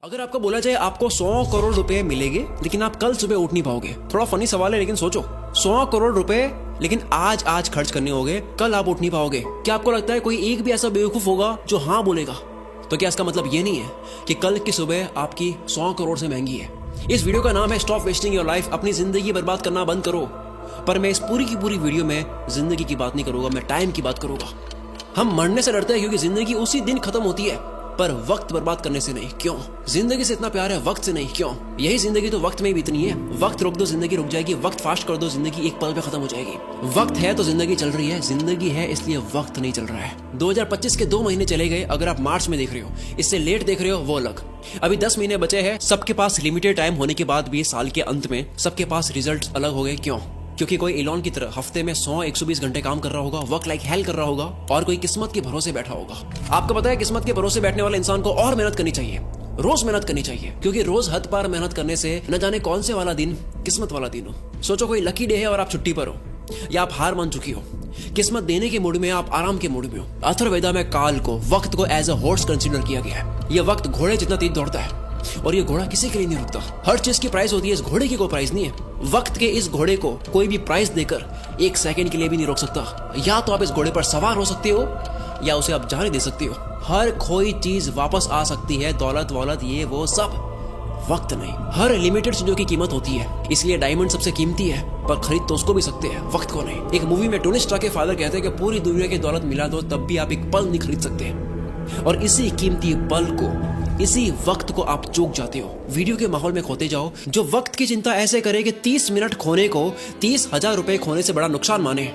अगर आपको बोला जाए आपको 100 करोड़ रुपए मिलेंगे लेकिन आप कल सुबह उठ नहीं पाओगे, थोड़ा फनी सवाल है लेकिन सोचो, 100 करोड़ रुपए लेकिन आज खर्च करने होंगे, कल आप उठ नहीं पाओगे। क्या आपको लगता है कोई एक भी ऐसा बेवकूफ होगा जो हाँ बोलेगा? तो क्या इसका मतलब ये नहीं है कि कल की सुबह आपकी 100 करोड़ से महंगी है? इस वीडियो का नाम है स्टॉप वेस्टिंग योर लाइफ, अपनी जिंदगी बर्बाद करना बंद करो। पर मैं इस पूरी की पूरी वीडियो में जिंदगी की बात नहीं करूंगा, मैं टाइम की बात करूंगा। हम मरने से डरते हैं क्योंकि जिंदगी उसी दिन खत्म होती है, पर वक्त बर्बाद करने से नहीं। क्यों? जिंदगी से इतना प्यार है, वक्त से नहीं। क्यों? यही जिंदगी तो वक्त में ही बीतनी है। वक्त रोक दो, जिंदगी रुक जाएगी। वक्त फास्ट कर दो, जिंदगी एक पल में खत्म हो जाएगी। वक्त है तो जिंदगी चल रही है, जिंदगी है इसलिए वक्त नहीं चल रहा है। 2025 के 2 महीने चले गए। अगर आप मार्च में देख रहे हो, इससे लेट देख रहे हो, वो अलग। अभी 10 महीने बचे हैं। सबके पास लिमिटेड टाइम होने के बाद भी साल के अंत में सबके पास रिजल्ट अलग हो गए। क्यों? क्योंकि कोई एलॉन की तरह हफ्ते में 100-120 घंटे काम कर रहा होगा, वर्क लाइक हेल कर रहा होगा, और कोई किस्मत के भरोसे बैठा होगा। आपको पता है किस्मत के भरोसे बैठने वाले इंसान को और मेहनत करनी चाहिए, रोज मेहनत करनी चाहिए, क्योंकि रोज हद पार मेहनत करने से न जाने कौन से वाला दिन किस्मत वाला दिन हो। सोचो कोई लकी डे है और आप छुट्टी पर हो, या आप हार मान चुकी हो, किस्मत देने के मूड में, आप आराम के मूड में हो। अथर्ववेदा में काल को, वक्त को एज अ हॉर्स कंसीडर किया गया है। यह वक्त घोड़े जितना तेज दौड़ता है और ये घोड़ा किसी के लिए नहीं रुकता। हर चीज की प्राइस होती है, इस घोड़े की कोई प्राइस नहीं है। वक्त के इस घोड़े को कोई भी प्राइस देकर 1 सेकंड के लिए भी नहीं रोक सकता। या तो आप इस घोड़े पर सवार हो सकते हो या उसे आप जाने दे सकते हो। हर खोई चीज वापस आ सकती है, दौलत वौलत ये वो सब, वक्त नहीं। हर लिमिटेड चीजों की कीमत होती है, इसलिए डायमंड सबसे कीमती है, पर खरीद तो उसको भी सकते हैं, वक्त को नहीं। एक मूवी में टोनी स्टार्क के फादर कहते हैं कि पूरी दुनिया की दौलत मिला दो तब भी आप एक पल नहीं खरीद सकते, और इसी कीमती पल को, इसी वक्त को आप चूक जाते हो। वीडियो के माहौल में खोते जाओ। जो वक्त की चिंता ऐसे करे कि 30 मिनट खोने को 30,000 रुपए खोने से बड़ा नुकसान माने,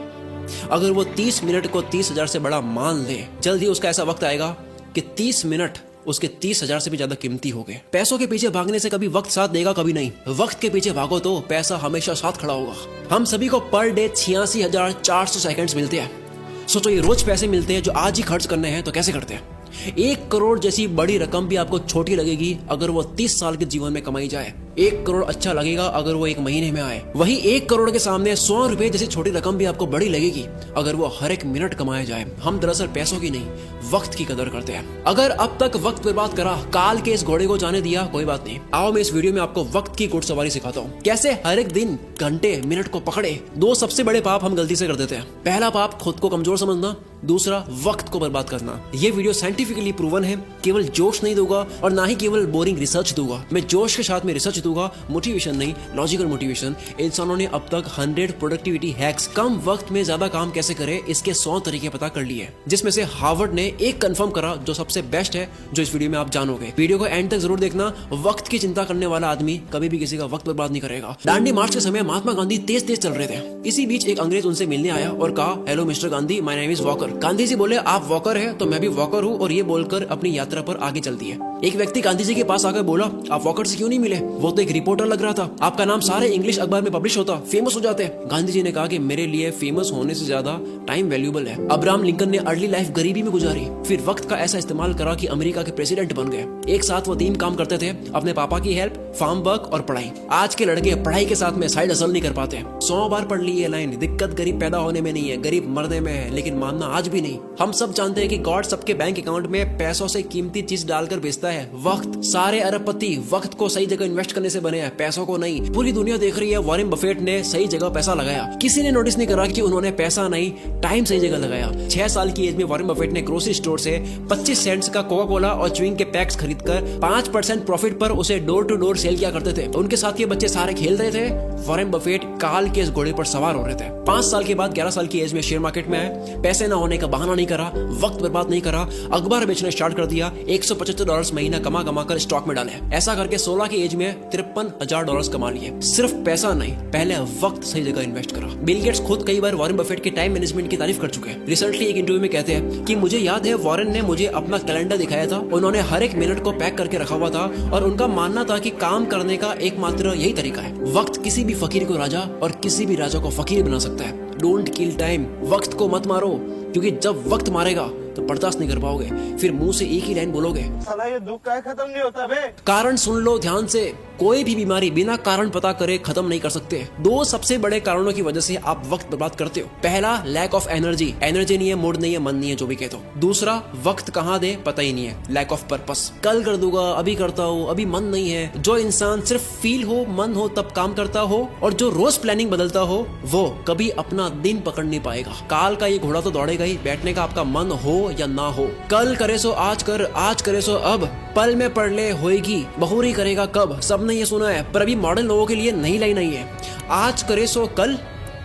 अगर वो 30 मिनट को 30,000 से बड़ा मान ले, जल्द ही उसका ऐसा वक्त आएगा कि 30 मिनट उसके 30,000 से भी ज्यादा कीमती हो गए। पैसों के पीछे भागने से कभी वक्त साथ देगा, कभी नहीं। वक्त के पीछे भागो तो पैसा हमेशा साथ खड़ा होगा। हम सभी को पर डे 86,400 सेकंड्स मिलते हैं। सोचो ये रोज पैसे मिलते हैं जो आज ही खर्च करने हैं, तो कैसे करते हैं? 1 करोड़ जैसी बड़ी रकम भी आपको छोटी लगेगी अगर वो 30 साल के जीवन में कमाई जाए। 1 करोड़ अच्छा लगेगा अगर वो 1 महीने में आए। वही 1 करोड़ के सामने 100 रुपए जैसी छोटी रकम भी आपको बड़ी लगेगी अगर वो हर एक मिनट कमाया जाए। हम दरअसल पैसों की नहीं, वक्त की कदर करते हैं। अगर अब तक वक्त बर्बाद करा, काल के इस घोड़े को जाने दिया, कोई बात नहीं। आओ मैं इस वीडियो में आपको वक्त की घुड़सवारी सिखाता हूँ, कैसे हर एक दिन, घंटे, मिनट को पकड़े। 2 सबसे बड़े पाप हम गलती से कर देते हैं। पहला पाप खुद को कमजोर समझना, दूसरा वक्त को बर्बाद करना। ये वीडियो साइंटिफिकली प्रूवन है, केवल जोश नहीं दूंगा और ना ही केवल बोरिंग रिसर्च दूंगा। मैं जोश के साथ में रिसर्च दूंगा, मोटिवेशन नहीं, लॉजिकल मोटिवेशन। इंसानों ने अब तक 100 प्रोडक्टिविटी हैक्स, कम वक्त में ज्यादा काम कैसे करे, इसके 100 तरीके पता कर लिए, जिसमें से हार्वर्ड ने एक कंफर्म करा जो सबसे बेस्ट है, जो इस वीडियो में आप जानोगे। वीडियो को एंड तक जरूर देखना। वक्त की चिंता करने वाला आदमी कभी भी किसी का वक्त बर्बाद नहीं करेगा। दांडी मार्च के समय महात्मा गांधी तेज तेज चल रहे थे। इसी बीच एक अंग्रेज उनसे मिलने आया और कहा, hello mister Gandhi, my name is Walker. Gandhi ji बोले, आप वॉकर है तो मैं भी वॉकर हूँ, और ये बोलकर अपनी यात्रा पर आगे चल दिए। एक व्यक्ति गांधी जी के पास आकर बोला, आप वॉकर से क्यों नहीं मिले? वो तो एक रिपोर्टर लग रहा था, आपका नाम सारे इंग्लिश अखबार में पब्लिश होता, फेमस हो जाते। गांधी जी ने कहा कि मेरे लिए फेमस होने से ज्यादा टाइम वैल्यूएबल है। अब्राहम लिंकन ने अर्ली लाइफ गरीबी में गुजारी, फिर वक्त का ऐसा इस्तेमाल करा कि अमेरिका के प्रेसिडेंट बन गए। एक साथ वो 3 काम करते थे, अपने पापा की हेल्प, फार्म वर्क और पढ़ाई। आज के लड़के पढ़ाई के साथ में साइड हसल नहीं कर पाते। 100 बार पढ़ ली ये लाइन, दिक्कत गरीब पैदा होने में नहीं है, गरीब मरने में है, लेकिन मानना आज भी नहीं। हम सब जानते हैं कि गॉड सबके बैंक अकाउंट में पैसों से कीमती चीज डालकर भेजता है, वक्त। सारे अरबपति वक्त को सही जगह इन्वेस्ट करने से बने हैं, पैसों को नहीं। पूरी दुनिया देख रही है वॉरेन बफेट ने सही जगह पैसा लगाया। किसी ने नोटिस नहीं करा कि उन्होंने पैसा नहीं, टाइम सही जगह लगाया। 6 साल की एज में वॉरेन बफेट ने ग्रोसरी स्टोर से 25 सेंट्स का कोका कोला और च्युइंग के पैक्स खरीदकर 5% प्रॉफिट पर उसे डोर टू डोर सेल किया करते थे। उनके साथ ये बच्चे सारे खेल रहे थे, वॉरेन बफेट काल के इस घोड़े पर सवार हो रहे थे। 5 साल के बाद 11 साल की एज में शेयर मार्केट में आए। पैसे न होने का बहाना नहीं करा, वक्त बर्बाद नहीं करा, अखबार बेचना स्टार्ट कर दिया। $175 महीना कमा कमा कर स्टॉक में डाले। ऐसा करके 16 की एज में $53,000 कमा लिए। सिर्फ पैसा नहीं, पहले वक्त सही जगह इन्वेस्ट करा। बिल गेट्स खुद कई बार वॉरेन बफेट के टाइम मैनेजमेंट की तारीफ कर चुके हैं। रिसेंटली एक इंटरव्यू में कहते हैं कि मुझे याद है वॉरेन ने मुझे अपना कैलेंडर दिखाया था, उन्होंने हर एक मिनट को पैक करके रखा हुआ था, और उनका मानना था कि काम करने का एकमात्र यही तरीका है। वक्त किसी भी फकीर को राजा और किसी भी राजा को फकीर बना सकता है। डोंट किल टाइम, वक्त को मत मारो, क्योंकि जब वक्त मारेगा तो बर्दाश्त नहीं कर पाओगे, फिर मुंह से एक ही लाइन बोलोगे, साला ये दुख का खत्म नहीं होता बे। कारण सुन लो ध्यान से, कोई भी बीमारी बिना कारण पता करे खत्म नहीं कर सकते। दो सबसे बड़े कारणों की वजह से आप वक्त बर्बाद करते हो। पहला, लैक ऑफ एनर्जी नहीं है, मूड नहीं है, मन नहीं है, जो भी कहते हो। दूसरा, वक्त कहाँ दे पता ही नहीं है, लैक ऑफ पर्पस। कल कर दूंगा, अभी करता हूँ, अभी मन नहीं है। जो इंसान सिर्फ फील हो, मन हो तब काम करता हो और जो रोज प्लानिंग बदलता हो वो कभी अपना दिन पकड़ नहीं पाएगा। काल का ये घोड़ा तो दौड़ेगा ही, बैठने का आपका मन हो या ना हो। कल करे सो आज कर, आज करे सो अब, पल में पढ़ ले होएगी, बहुरी करेगा कब। सबने ये सुना है, पर अभी मॉडर्न लोगों के लिए नई लाइन नहीं है। आज करे सो कल,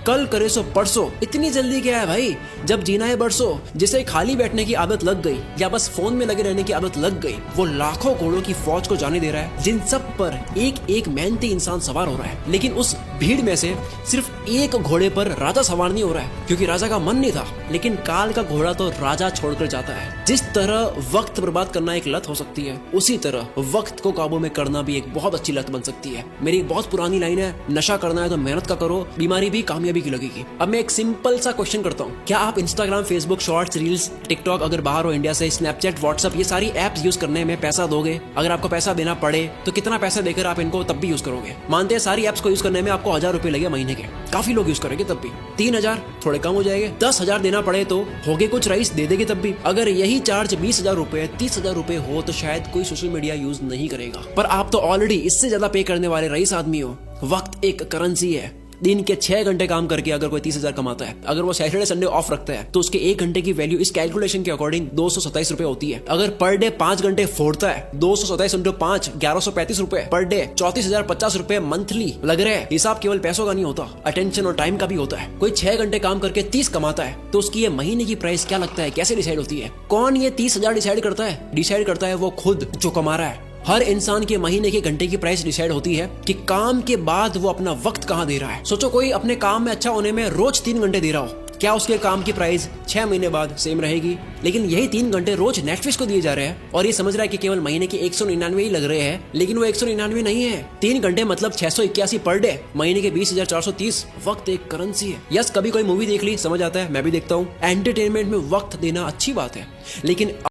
कल करे सो परसों। इतनी जल्दी क्या है भाई, जब जीना है बरसों। जिसे खाली बैठने की आदत लग गई या बस फोन में लगे रहने की आदत लग गई, वो लाखों घोड़ों की फौज को जाने दे रहा है, जिन सब पर एक एक मेहनती इंसान सवार हो रहा है। लेकिन उस भीड़ में से सिर्फ एक घोड़े पर राजा सवार नहीं हो रहा है, क्योंकि राजा का मन नहीं था। लेकिन काल का घोड़ा तो राजा छोड़कर जाता है। जिस तरह वक्त बर्बाद करना एक लत हो सकती है, उसी तरह वक्त को काबू में करना भी एक बहुत अच्छी लत बन सकती है। मेरी एक बहुत पुरानी लाइन है, नशा करना है तो मेहनत का करो, बीमारी भी कामयाबी की लगेगी। अब मैं एक सिंपल सा क्वेश्चन करता हूँ, क्या आप Instagram, Facebook, shorts, reels, TikTok, अगर बाहर हो इंडिया से, स्नैपचैट, व्हाट्सएप, ये सारी एप्स यूज करने में पैसा दोगे? अगर आपको पैसा देना पड़े तो कितना पैसा देकर आप इनको तब भी यूज करोगे? मानते हैं सारी एप्स को यूज करने में आपको 1000 रुपए लगे महीने के, काफी लोग यूज करेंगे तब भी। 3000 थोड़े कम हो जाएंगे। 10,000 देना पड़े तो होगे कुछ रईस दे देंगे तब भी। अगर यही चार्ज 20,000 रुपए, 30,000 रुपए हो तो शायद कोई सोशल मीडिया यूज नहीं करेगा। पर आप तो ऑलरेडी इससे ज्यादा पे करने वाले रईस आदमी हो। वक्त एक करेंसी है। दिन के 6 घंटे काम करके अगर कोई 30,000 कमाता है, अगर वो सैटरडे संडे ऑफ रखता है, तो उसके 1 घंटे की वैल्यू इस कैलकुलेशन के अकॉर्डिंग 227 रुपए होती है। अगर पर डे 5 घंटे फोड़ता है, 227 इंटू 5, 1135 रुपए पर डे, 34,050 रुपए मंथली लग रहे हैं। हिसाब केवल पैसों का नहीं होता, अटेंशन और टाइम का भी होता है। कोई 6 घंटे काम करके 30 कमाता है, तो उसकी ये महीने की प्राइस क्या लगता है, कैसे डिसाइड होती है? कौन ये 30,000 डिसाइड करता है? डिसाइड करता है वो खुद जो कमा रहा है। हर इंसान के महीने के घंटे की प्राइस डिसाइड होती है कि काम के बाद वो अपना वक्त कहाँ दे रहा है। सोचो कोई अपने काम में अच्छा होने में रोज 3 घंटे दे रहा हो, क्या उसके काम की प्राइस 6 महीने बाद सेम रहेगी? लेकिन यही 3 घंटे रोज नेटफ्लिक्स को दिए जा रहे हैं और ये समझ रहा है कि केवल महीने के 199 ही लग रहे हैं, लेकिन वो 199 नहीं है। 3 घंटे मतलब 681 पर डे, महीने के 20,430। वक्त एक करेंसी है। यस, कभी कोई मूवी देख ली, समझ आता है, मैं भी देखता हूँ। एंटरटेनमेंट में वक्त देना अच्छी बात है, लेकिन